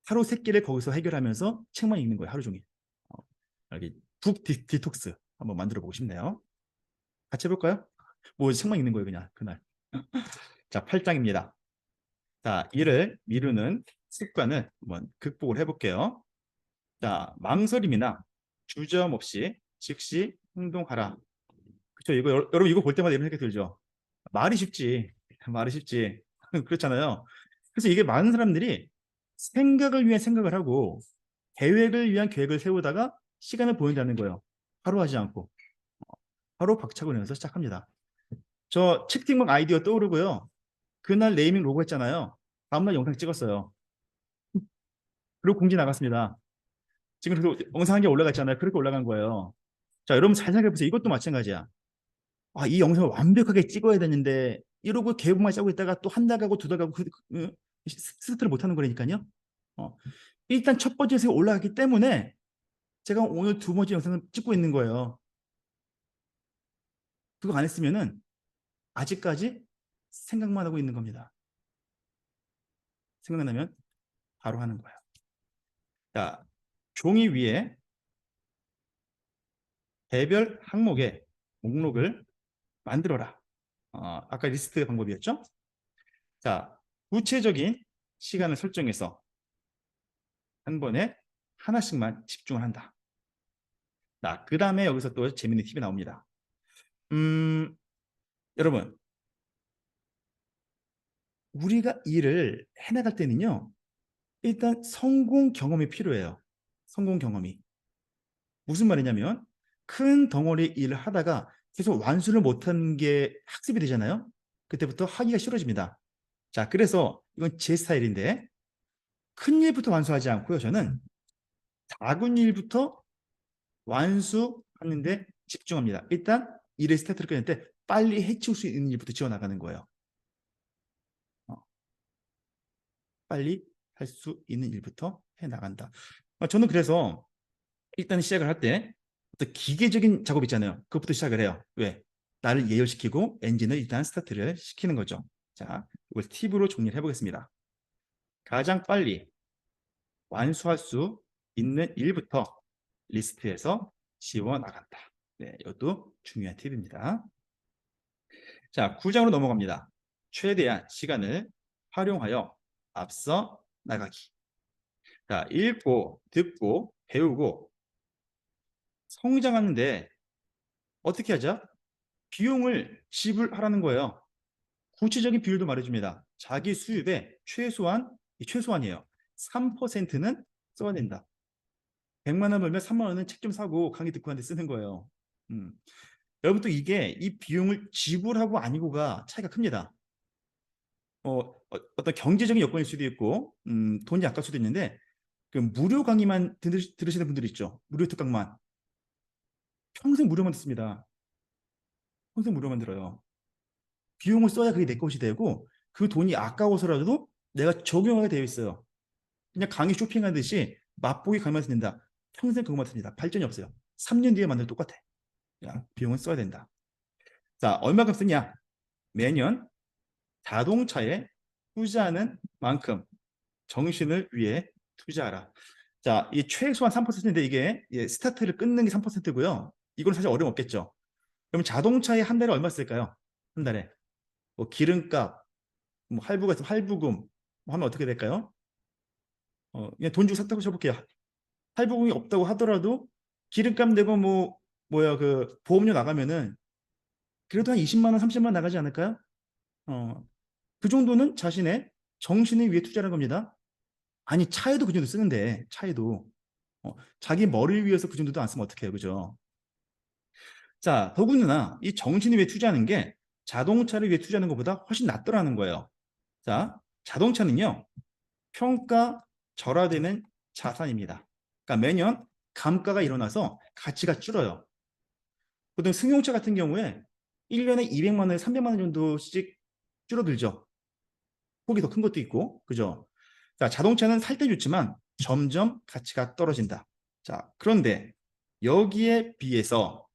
하루 세 끼를 거기서 해결하면서 책만 읽는 거예요. 하루 종일. 여기 북 디톡스 한번 만들어 보고 싶네요. 같이 해볼까요? 뭐 책만 읽는 거예요. 그냥 그날. 자, 8장입니다. 자, 일을 미루는 습관을 한번 극복을 해볼게요. 자, 망설임이나 주저함 없이 즉시 행동하라. 그렇죠? 이거 여러분 이거 볼 때마다 이런 생각이 들죠. 말이 쉽지. 말이 쉽지. 그렇잖아요. 그래서 이게 많은 사람들이 생각을 위한 생각을 하고 계획을 위한 계획을 세우다가 시간을 보낸다는 거예요. 하루 하지 않고. 바로 박차고 내면서 시작합니다. 저 채팅방 아이디어 떠오르고요. 그날 네이밍 로고 했잖아요. 다음날 영상 찍었어요. 그리고 공지 나갔습니다. 지금 그 영상 한 개 올라갔잖아요. 그렇게 올라간 거예요. 자, 여러분 잘 생각해보세요. 이것도 마찬가지야. 이 영상을 완벽하게 찍어야 되는데 이러고 계획만 짜고 있다가 또 한 달 가고 두 달 가고 스타트를 못하는 거라니까요. 어, 일단 첫 번째 영상이 올라갔기 때문에 제가 오늘 두 번째 영상을 찍고 있는 거예요. 그거 안 했으면은 아직까지 생각만 하고 있는 겁니다. 생각나면 바로 하는 거예요. 자, 종이 위에 개별 항목의 목록을 만들어라. 아까 리스트 방법이었죠? 자, 구체적인 시간을 설정해서 한 번에 하나씩만 집중을 한다. 자, 그 다음에 여기서 또 재밌는 팁이 나옵니다. 여러분, 우리가 일을 해나갈 때는요, 일단 성공 경험이 필요해요. 성공 경험이. 무슨 말이냐면, 큰 덩어리 일을 하다가 계속 완수를 못하는 게 학습이 되잖아요. 그때부터 하기가 싫어집니다. 자, 그래서 이건 제 스타일인데, 큰 일부터 완수하지 않고요. 저는 작은 일부터 완수하는데 집중합니다. 일단 일의 스타트를 끊을 때 빨리 해치울 수 있는 일부터 지어나가는 거예요. 빨리 할 수 있는 일부터 해나간다. 저는 그래서 일단 시작을 할 때 어떤 기계적인 작업 있잖아요. 그것부터 시작을 해요. 왜? 나를 예열시키고 엔진을 일단 스타트를 시키는 거죠. 자, 이걸 팁으로 정리를 해보겠습니다. 가장 빨리 완수할 수 있는 일부터 리스트에서 지워나간다. 네, 이것도 중요한 팁입니다. 자, 9장으로 넘어갑니다. 최대한 시간을 활용하여 앞서 나가기. 자, 읽고, 듣고, 배우고, 성장하는데 어떻게 하죠? 비용을 지불하라는 거예요. 구체적인 비율도 말해줍니다. 자기 수입의 최소한이에요. 3%는 써야 된다. 100만 원 벌면 3만 원은 책 좀 사고 강의 듣고 하는데 쓰는 거예요. 음. 여러분 또 이게 이 비용을 지불하고 아니고가 차이가 큽니다. 어떤 경제적인 여건일 수도 있고 돈이 아까울 수도 있는데 그 무료 강의만 들으시는 분들 있죠. 무료 특강만. 평생 무료만 듣습니다. 평생 무료만 들어요. 비용을 써야 그게 내 것이 되고 그 돈이 아까워서라도 내가 적용하게 되어 있어요. 그냥 강의 쇼핑하듯이 맛보기 강의만 듣는다. 평생 그것만 듣습니다. 발전이 없어요. 3년 뒤에 만나도 똑같아. 야, 비용은 써야 된다. 자, 얼마큼 쓰냐? 매년 자동차에 투자하는 만큼 정신을 위해 투자하라. 자, 이 최소한 3%인데 이게 스타트를 끊는 게 3%고요. 이건 사실 어려움 없겠죠. 그럼 자동차에 한 달에 얼마 쓸까요? 한 달에. 뭐 기름값, 뭐 할부가 있으면 할부금 뭐 하면 어떻게 될까요? 그냥 돈 주고 샀다고 쳐볼게요. 할부금이 없다고 하더라도 기름값 내고 그 보험료 나가면은 그래도 한 20만 원, 30만 원 나가지 않을까요? 어, 그 정도는 자신의 정신을 위해 투자하는 겁니다. 아니 차에도 그 정도 쓰는데 차에도 자기 머리를 위해서 그 정도도 안 쓰면 어떡해요, 그죠? 자, 더군다나 이 정신을 위해 투자하는 게 자동차를 위해 투자하는 것보다 훨씬 낫더라는 거예요. 자, 자동차는요 평가 절하되는 자산입니다. 그러니까 매년 감가가 일어나서 가치가 줄어요. 보통 승용차 같은 경우에 1년에 200만 원, 300만 원 정도씩 줄어들죠. 폭이 더 큰 것도 있고, 그죠? 자, 자동차는 살 때 좋지만 점점 가치가 떨어진다. 자, 그런데 여기에 비해서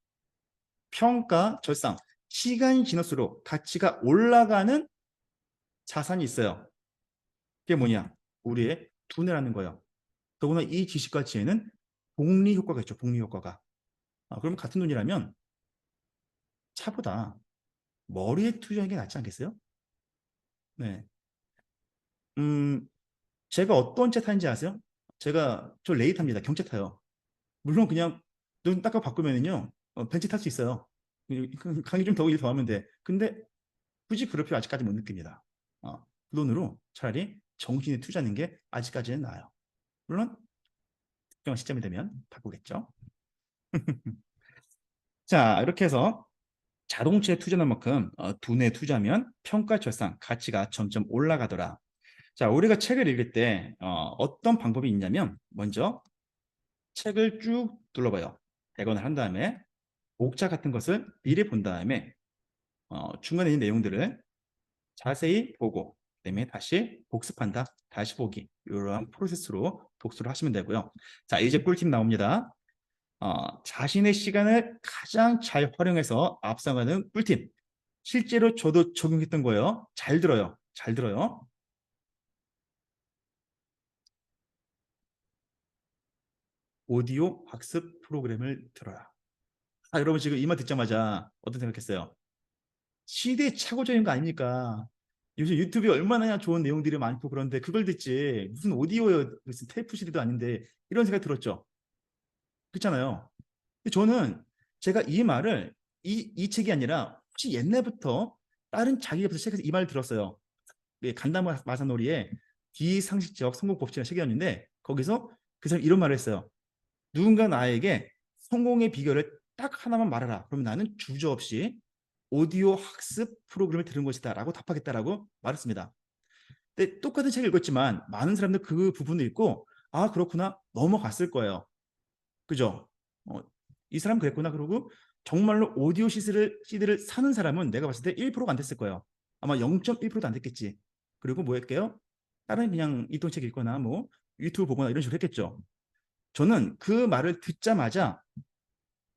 평가 절상, 시간이 지날수록 가치가 올라가는 자산이 있어요. 그게 뭐냐? 우리의 두뇌라는 거예요. 더구나 이 지식과 지혜는 복리 효과가 있죠. 복리 효과가. 그럼 같은 돈이라면 차보다 머리에 투자하는 게 낫지 않겠어요? 네. 음, 제가 어떤 차 타는지 아세요? 저 레이 탑니다. 경차 타요. 물론 그냥 눈 닦아 바꾸면은요, 벤츠 탈 수 있어요. 강의 좀 더 하면 돼. 근데 굳이 그럴 필요 아직까지 못 느낍니다. 그 돈으로 차라리 정신에 투자하는 게 아직까지는 나아요. 물론 특정한 시점이 되면 바꾸겠죠. 자, 이렇게 해서 자동차에 투자하는 만큼 두뇌에 투자하면 평가절상 가치가 점점 올라가더라. 자, 우리가 책을 읽을 때 어떤 방법이 있냐면 먼저 책을 쭉 둘러봐요. 대관을 한 다음에 목차 같은 것을 미리 본 다음에 중간에 있는 내용들을 자세히 보고 그다음에 다시 복습한다. 다시 보기. 이러한 프로세스로 독서를 하시면 되고요. 자, 이제 꿀팁 나옵니다. 자신의 시간을 가장 잘 활용해서 앞서가는 꿀팁. 실제로 저도 적용했던 거예요. 잘 들어요. 잘 들어요. 오디오 학습 프로그램을 들어라. 여러분 지금 이 말 듣자마자 어떤 생각했어요? 시대에 착오적인 거 아닙니까? 요즘 유튜브에 얼마나 좋은 내용들이 많고 그런데 그걸 듣지 무슨 오디오요 무슨 테이프 CD도 아닌데 이런 생각 들었죠. 그렇잖아요. 근데 저는 제가 이 말을 이 책이 아니라 혹시 옛날부터 다른 자기계발서 책에서 이 말을 들었어요. 간담화 마사노리의 비상식적 성공 법칙이라는 책이었는데 거기서 그 사람이 이런 말을 했어요. 누군가 나에게 성공의 비결을 딱 하나만 말하라. 그러면 나는 주저없이 오디오 학습 프로그램을 들은 것이다 라고 답하겠다라고 말했습니다. 근데 똑같은 책을 읽었지만 많은 사람들 그 부분을 읽고 아 그렇구나 넘어갔을 거예요. 그죠? 이 사람 그랬구나 그러고 정말로 오디오 CD를 사는 사람은 내가 봤을 때 1%가 안 됐을 거예요. 아마 0.1%도 안 됐겠지. 그리고 뭐 할게요? 다른 그냥 이동책 읽거나 뭐 유튜브 보거나 이런 식으로 했겠죠. 저는 그 말을 듣자마자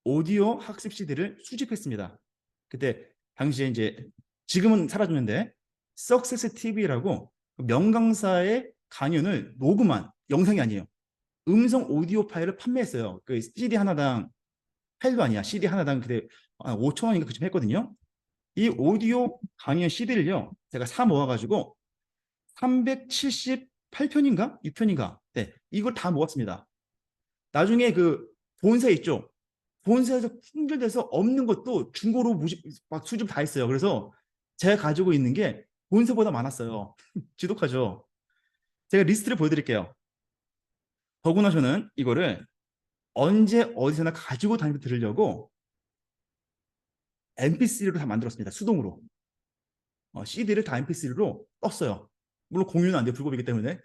오디오 학습 CD를 수집했습니다. 그때 당시에 이제 지금은 사라졌는데 석세스 TV라고 명강사의 강연을 녹음한 영상이 아니에요. 음성 오디오 파일을 판매했어요. 그 CD 하나당 파일도 아니야. CD 하나당 그때 5천 원인가 그쯤 했거든요. 이 오디오 강연 CD를요. 제가 사 모아가지고 378편인가 6편인가 네 이걸 다 모았습니다. 나중에 그 본사 있죠. 본사에서 품절돼서 없는 것도 중고로 막 수집 다 했어요. 그래서 제가 가지고 있는 게 본사보다 많았어요. 지독하죠. 제가 리스트를 보여드릴게요. 더구나 저는 이거를 언제 어디서나 가지고 다니면서 들으려고 MP3로 다 만들었습니다. 수동으로. CD를 다 MP3로 떴어요. 물론 공유는 안 돼요. 불법이기 때문에.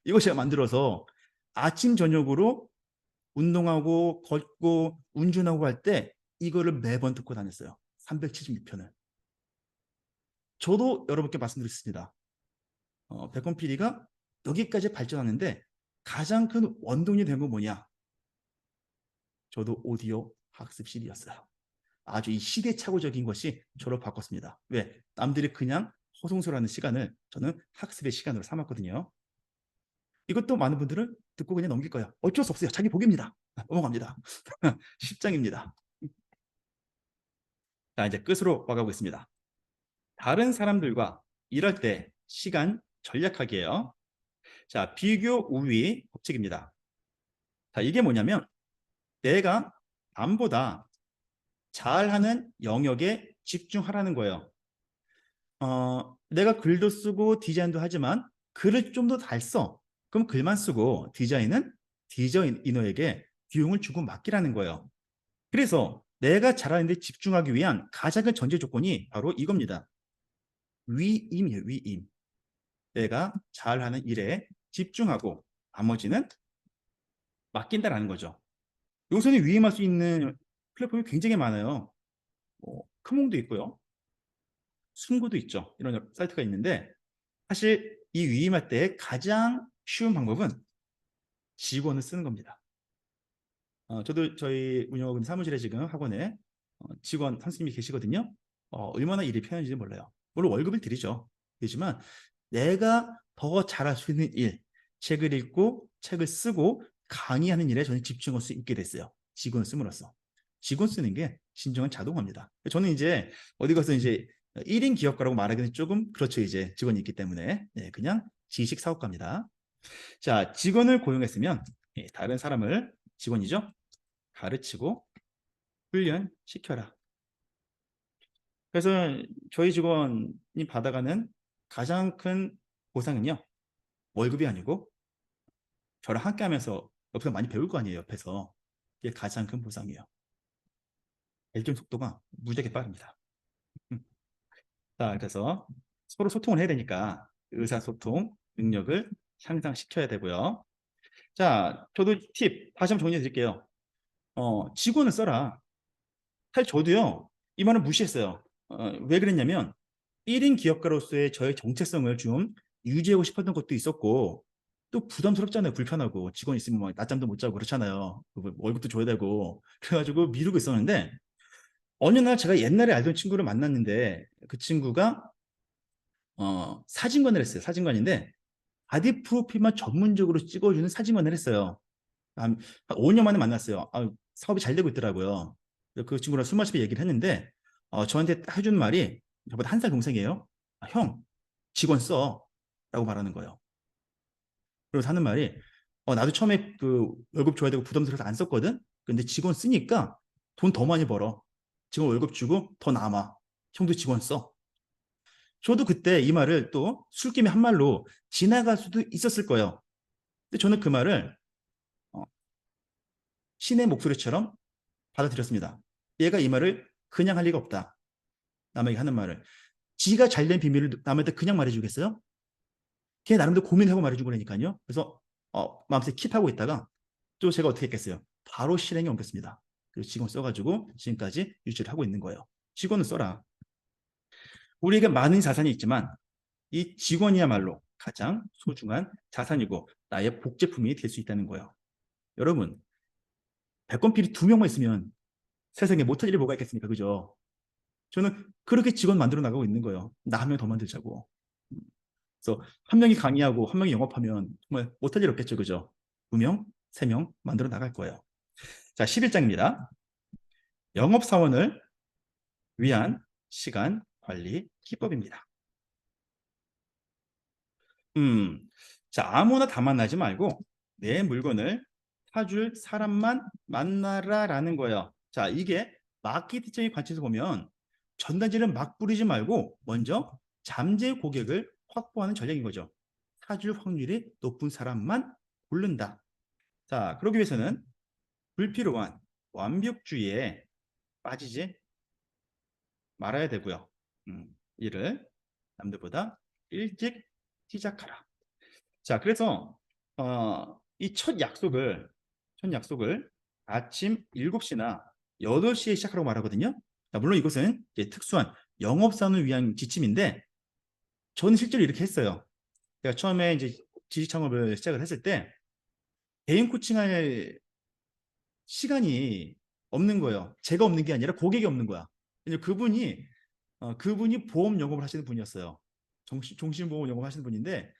이거 제가 만들어서 아침 저녁으로 운동하고 걷고 운전하고 할 때 이거를 매번 듣고 다녔어요. 376편을. 저도 여러분께 말씀드렸습니다. 백건 PD가 여기까지 발전하는데 가장 큰 원동력이 된 건 뭐냐? 저도 오디오 학습실이었어요. 아주 이 시대착오적인 것이 저를 바꿨습니다. 왜? 남들이 그냥 허송소리하는 시간을 저는 학습의 시간으로 삼았거든요. 이것도 많은 분들은 듣고 그냥 넘길 거예요. 어쩔 수 없어요. 자기 복입니다. 넘어갑니다. 10장입니다. 자, 이제 끝으로 와가보겠습니다. 다른 사람들과 일할 때 시간 전략하기예요. 자, 비교 우위 법칙입니다. 자, 이게 뭐냐면 내가 남보다 잘하는 영역에 집중하라는 거예요. 내가 글도 쓰고 디자인도 하지만 글을 좀 더 잘 써. 그럼 글만 쓰고 디자인은 디자이너에게 비용을 주고 맡기라는 거예요. 그래서 내가 잘하는 데 집중하기 위한 가장 큰 전제 조건이 바로 이겁니다. 위임이에요. 위임. 내가 잘하는 일에 집중하고 나머지는 맡긴다라는 거죠. 요새는 위임할 수 있는 플랫폼이 굉장히 많아요. 크몽도 있고요. 순구도 있죠. 이런 사이트가 있는데 사실 이 위임할 때 가장 쉬운 방법은 직원을 쓰는 겁니다. 저도 저희 운영하고 있는 사무실에 지금 학원에 직원 선생님이 계시거든요. 얼마나 일이 편한지 몰라요. 물론 월급을 드리죠. 되지만 내가 더 잘할 수 있는 일, 책을 읽고 책을 쓰고 강의하는 일에 저는 집중할 수 있게 됐어요. 직원을 씀으로써. 직원 쓰는 게 진정한 자동화입니다. 저는 이제 어디 가서 이제 1인 기업가라고 말하기는 조금 그렇죠. 이제 직원이 있기 때문에 그냥 지식 사업가입니다. 자, 직원을 고용했으면 다른 사람을 직원이죠. 가르치고 훈련시켜라. 그래서 저희 직원이 받아가는 가장 큰 보상은요. 월급이 아니고 저랑 함께 하면서 옆에서 많이 배울 거 아니에요. 옆에서. 이게 가장 큰 보상이에요. 발전 속도가 무지하게 빠릅니다. 자, 그래서 서로 소통을 해야 되니까 의사소통 능력을 향상시켜야 되고요. 자, 저도 팁 다시 한번 정리해 드릴게요. 직원을 써라. 사실 저도요, 이 말은 무시했어요. 왜 그랬냐면 1인 기업가로서의 저의 정체성을 좀 유지하고 싶었던 것도 있었고 또 부담스럽잖아요. 불편하고 직원 있으면 막 낮잠도 못 자고 그렇잖아요. 월급도 줘야 되고 그래가지고 미루고 있었는데 어느 날 제가 옛날에 알던 친구를 만났는데 그 친구가 사진관을 했어요. 사진관인데 바디 프로필만 전문적으로 찍어주는 사진관을 했어요. 한 5년 만에 만났어요. 사업이 잘 되고 있더라고요. 그 친구랑 술 마시며 얘기를 했는데 저한테 해준 말이 저보다 한 살 동생이에요. 형, 직원 써. 라고 말하는 거예요. 그래서 하는 말이 나도 처음에 그 월급 줘야 되고 부담스러워서 안 썼거든. 근데 직원 쓰니까 돈 더 많이 벌어. 직원 월급 주고 더 남아. 형도 직원 써. 저도 그때 이 말을 또 술김에 한 말로 지나갈 수도 있었을 거예요. 근데 저는 그 말을 어, 신의 목소리처럼 받아들였습니다. 얘가 이 말을 그냥 할 리가 없다. 남에게 하는 말을. 지가 잘된 비밀을 남한테 그냥 말해주겠어요? 걔 나름대로 고민하고 말해준 거라니까요. 그래서 마음속에 킵하고 있다가 또 제가 어떻게 했겠어요? 바로 실행에 옮겼습니다. 그리고 직원 써가지고 지금까지 유지를 하고 있는 거예요. 직원을 써라. 우리에게 많은 자산이 있지만 이 직원이야말로 가장 소중한 자산이고 나의 복제품이 될 수 있다는 거예요. 여러분, 백건필이 2명만 있으면 세상에 못할 일이 뭐가 있겠습니까? 그죠? 저는 그렇게 직원 만들어 나가고 있는 거예요. 나 한 명 더 만들자고. 그래서 한 명이 강의하고 한 명이 영업하면 정말 못할 일 없겠죠. 그죠? 2명, 3명 만들어 나갈 거예요. 자, 11장입니다. 영업사원을 위한 시간 관리 기법입니다. 자, 아무나 다 만나지 말고 내 물건을 사줄 사람만 만나라라는 거예요. 자, 이게 마케팅적인 관점에서 보면 전단지를 막 뿌리지 말고 먼저 잠재 고객을 확보하는 전략인 거죠. 사줄 확률이 높은 사람만 고른다. 자, 그러기 위해서는 불필요한 완벽주의에 빠지지 말아야 되고요. 일을 남들보다 일찍 시작하라. 자, 그래서 이 첫 약속을 아침 7시나 8시에 시작하라고 말하거든요. 자, 물론 이것은 이제 특수한 영업사원을 위한 지침인데 저는 실제로 이렇게 했어요. 제가 처음에 이제 지식 창업을 시작을 했을 때 개인 코칭할 시간이 없는 거예요. 제가 없는 게 아니라 고객이 없는 거야. 왜냐면 그분이 보험 영업을 하시는 분이었어요. 종신보험 영업을 하시는 분인데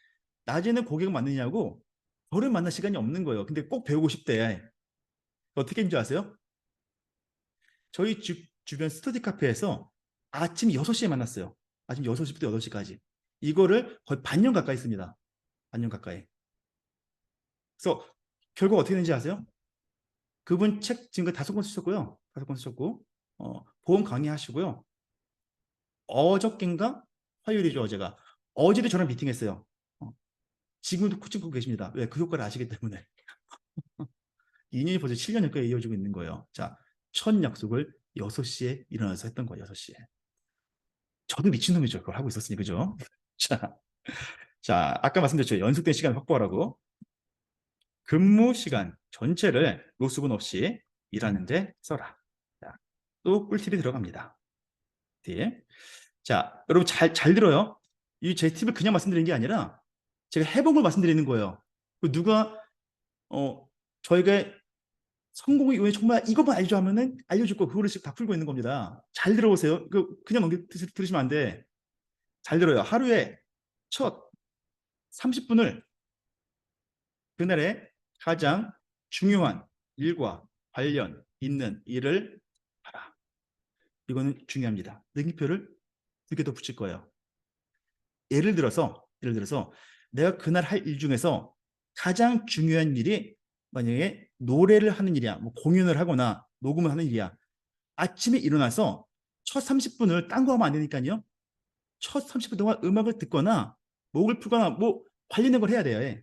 낮에는 고객을 만나냐고 저를 만날 시간이 없는 거예요. 근데 꼭 배우고 싶대. 어떻게 했는지 아세요? 저희 주변 스터디 카페에서 아침 6시에 만났어요. 아침 6시부터 8시까지. 이거를 거의 반년 가까이 했습니다. 반년 가까이. 그래서 결국 어떻게 되는지 아세요? 그분 책 지금 5권 쓰셨고요. 5권 쓰셨고 보험 강의하시고요. 어저께인가? 화요일이죠, 어제가. 어제도 저랑 미팅했어요. 지금도 코칭 받고 계십니다. 왜? 그 효과를 아시기 때문에. 2년이 벌써 7년 가까이 이어지고 있는 거예요. 자, 첫 약속을 6시에 일어나서 했던 거예요, 6시에. 저도 미친놈이죠. 그걸 하고 있었으니, 그죠? 자, 아까 말씀드렸죠. 연속된 시간 확보하라고. 근무 시간 전체를 노수분 없이 일하는데 써라. 자, 또 꿀팁이 들어갑니다. 팁. 자, 여러분 잘 들어요. 이 제 팁을 그냥 말씀드리는 게 아니라 제가 해본 걸 말씀드리는 거예요. 누가 저희가 성공의 요인 정말 이것만 알죠 하면은 알려줄 거 그거를 지금 다 풀고 있는 겁니다. 잘 들어보세요. 그냥 들으시면 안 돼. 잘 들어요. 하루에 첫 30분을 그날의 가장 중요한 일과 관련 있는 일을 하라. 이거는 중요합니다. 능기표를 2개 더 붙일 거예요. 예를 들어서 내가 그날 할 일 중에서 가장 중요한 일이 만약에 노래를 하는 일이야. 뭐 공연을 하거나 녹음을 하는 일이야. 아침에 일어나서 첫 30분을 딴 거 하면 안 되니까요. 첫 30분 동안 음악을 듣거나 목을 풀거나 뭐 관련된 걸 해야 돼요.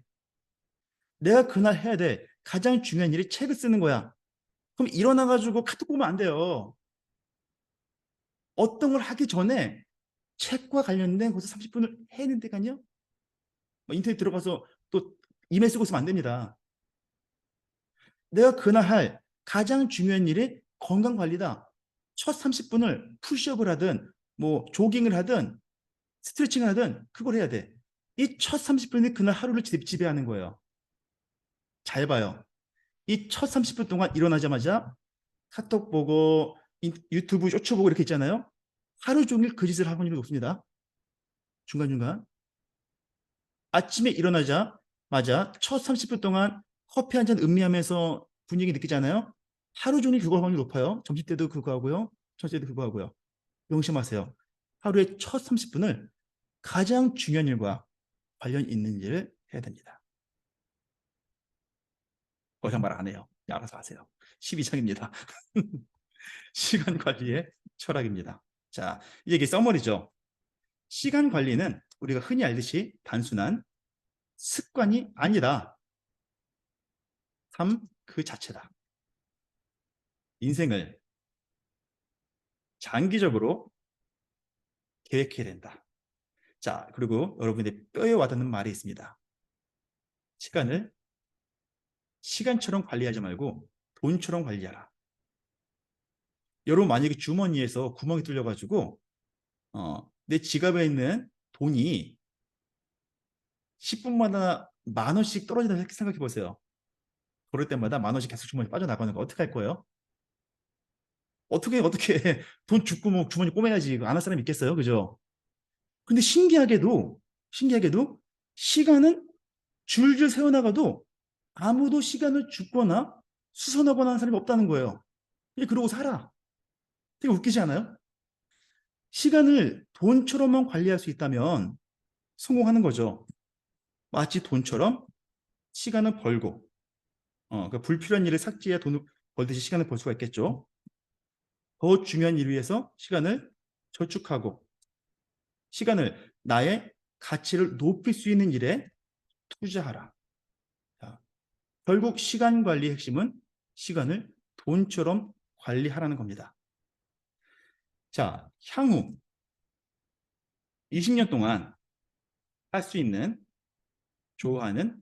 내가 그날 해야 돼. 가장 중요한 일이 책을 쓰는 거야. 그럼 일어나가지고 카톡 보면 안 돼요. 어떤 걸 하기 전에 책과 관련된 거기서 30분을 해야 되니까요. 인터넷 들어가서 또 이메일 쓰고 있으면 안 됩니다. 내가 그날 할 가장 중요한 일이 건강관리다. 첫 30분을 푸시업을 하든 뭐 조깅을 하든 스트레칭을 하든 그걸 해야 돼. 이 첫 30분이 그날 하루를 지배하는 거예요. 잘 봐요. 이 첫 30분 동안 일어나자마자 카톡 보고 유튜브 쇼츠 보고 이렇게 있잖아요. 하루 종일 그 짓을 할 확률이 높습니다. 중간중간. 아침에 일어나자마자 첫 30분 동안 커피 한 잔 음미하면서 분위기 느끼잖아요. 하루 종일 그거 할 확률이 높아요. 점심때도 그거 하고요. 저녁 때도 그거 하고요. 명심하세요. 하루의 첫 30분을 가장 중요한 일과 관련 있는 일을 해야 됩니다. 더 이상 말 안 해요. 알아서 하세요. 12장입니다. 시간 관리의 철학입니다. 자, 이게 써머리죠. 시간 관리는 우리가 흔히 알듯이 단순한 습관이 아니라 삶 그 자체다. 인생을 장기적으로 계획해야 된다. 자, 그리고 여러분의 뼈에 와닿는 말이 있습니다. 시간을 시간처럼 관리하지 말고 돈처럼 관리하라. 여러분 만약에 주머니에서 구멍이 뚫려가지고 내 지갑에 있는 돈이 10분마다 10,000원씩 떨어진다 생각해 보세요. 그럴 때마다 10,000원씩 계속 주머니 빠져나가는 거 어떻게 할 거예요? 어떻게 돈 줍고 뭐 주머니 꼬매야지 안 할 사람 있겠어요? 그죠? 근데 신기하게도 시간은 줄줄 세워나가도 아무도 시간을 줍거나 수선하거나 하는 사람이 없다는 거예요. 그냥 그러고 살아. 되게 웃기지 않아요? 시간을 돈처럼만 관리할 수 있다면 성공하는 거죠. 마치 돈처럼 시간을 벌고, 그러니까 불필요한 일을 삭제해야 돈을 벌듯이 시간을 벌 수가 있겠죠. 더 중요한 일을 위해서 시간을 저축하고, 시간을 나의 가치를 높일 수 있는 일에 투자하라. 자, 결국 시간 관리의 핵심은 시간을 돈처럼 관리하라는 겁니다. 자, 향후 20년 동안 할 수 있는 좋아하는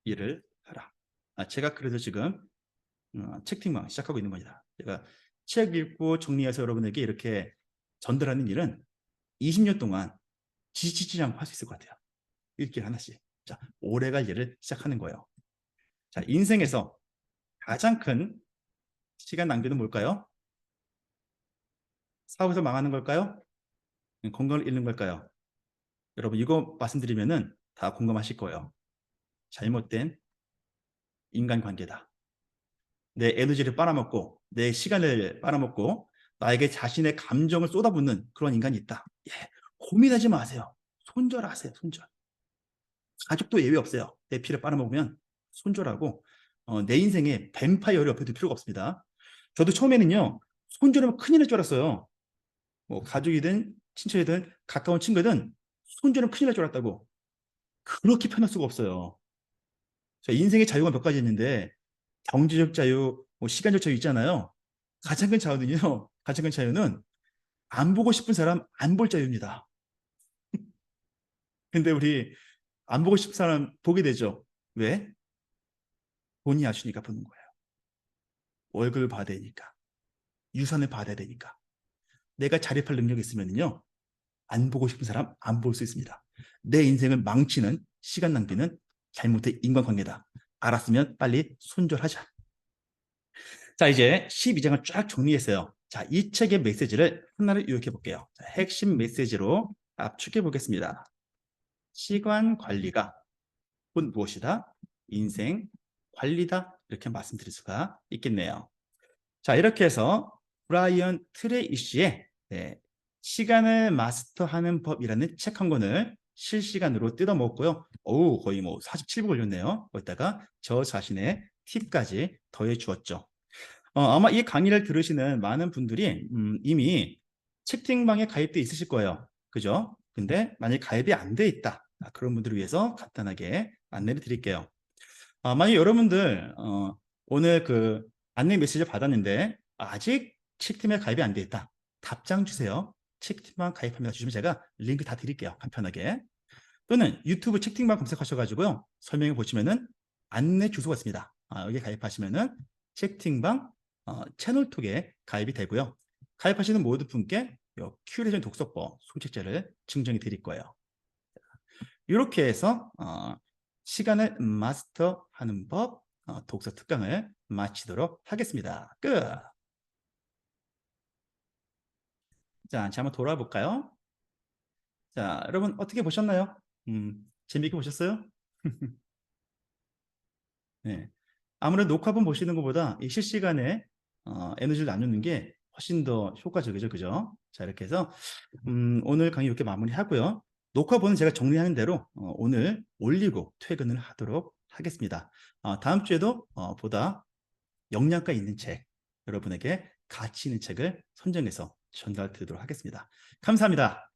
일을 하라. 제가 그래서 지금 채팅방 시작하고 있는 겁니다. 제가 책 읽고 정리해서 여러분에게 이렇게 전달하는 일은 20년 동안 지치지 않고 할 수 있을 것 같아요. 일주일에 하나씩. 자, 오래갈 일을 시작하는 거예요. 자, 인생에서 가장 큰 시간 낭비는 뭘까요? 사업에서 망하는 걸까요? 건강을 잃는 걸까요? 여러분 이거 말씀드리면은 다 공감하실 거예요. 잘못된 인간관계다. 내 에너지를 빨아먹고 내 시간을 빨아먹고 나에게 자신의 감정을 쏟아붓는 그런 인간이 있다. 예, 고민하지 마세요. 손절하세요. 손절. 가족도 예외 없어요. 내 피를 빨아먹으면 손절하고 내 인생에 뱀파이어를 옆에 둘 필요가 없습니다. 저도 처음에는요. 손절하면 큰일 날 줄 알았어요. 뭐 가족이든 친척이든 가까운 친구든 손절하면 큰일 날 줄 알았다고. 그렇게 편할 수가 없어요. 자, 인생의 자유가 몇 가지 있는데 경제적 자유, 뭐 시간적 자유 있잖아요. 가장 큰 자유는요. 가장 큰 자유는 안 보고 싶은 사람 안 볼 자유입니다. 근데 우리 안 보고 싶은 사람 보게 되죠. 왜? 돈이 아쉬우니까 보는 거예요. 월급을 받아야 되니까. 유산을 받아야 되니까. 내가 자립할 능력이 있으면요. 안 보고 싶은 사람 안 볼 수 있습니다. 내 인생을 망치는 시간 낭비는 잘못된 인간관계다. 알았으면 빨리 손절하자. 자, 이제 12장을 쫙 정리했어요. 자, 이 책의 메시지를 하나를 요약해 볼게요. 자, 핵심 메시지로 압축해 보겠습니다. 시간 관리가 곧 무엇이다? 인생 관리다. 이렇게 말씀드릴 수가 있겠네요. 자, 이렇게 해서 브라이언 트레이시의 시간을 마스터하는 법이라는 책 한 권을 실시간으로 뜯어먹었고요. 거의 뭐 47분 걸렸네요. 거기다가 저 자신의 팁까지 더해 주었죠. 아마 이 강의를 들으시는 많은 분들이 이미 채팅방에 가입돼 있으실 거예요. 그죠? 근데 만약에 가입이 안 돼 있다. 그런 분들을 위해서 간단하게 안내를 드릴게요. 만약 여러분들 오늘 그 안내 메시지를 받았는데 아직 채팅방에 가입이 안 돼 있다. 답장 주세요. 채팅방 가입합니다. 주시면 제가 링크 다 드릴게요. 간편하게. 또는 유튜브 채팅방 검색하셔가지고요. 설명해 보시면은 안내 주소가 있습니다. 여기 가입하시면은 채팅방 채널톡에 가입이 되고요. 가입하시는 모든 분께 큐레이션 독서법 소책자를 증정해 드릴 거예요. 이렇게 해서 시간을 마스터하는 법 독서 특강을 마치도록 하겠습니다. 끝. 자, 한번 돌아와 볼까요? 자, 여러분 어떻게 보셨나요? 재미있게 보셨어요? 네. 아무래도 녹화본 보시는 것보다 이 실시간에 에너지를 나누는 게 훨씬 더 효과적이죠. 그죠? 자, 이렇게 해서 오늘 강의 이렇게 마무리하고요. 녹화본은 제가 정리하는 대로 오늘 올리고 퇴근을 하도록 하겠습니다. 다음 주에도 보다 영양가 있는 책, 여러분에게 가치 있는 책을 선정해서 전달 드리도록 하겠습니다. 감사합니다.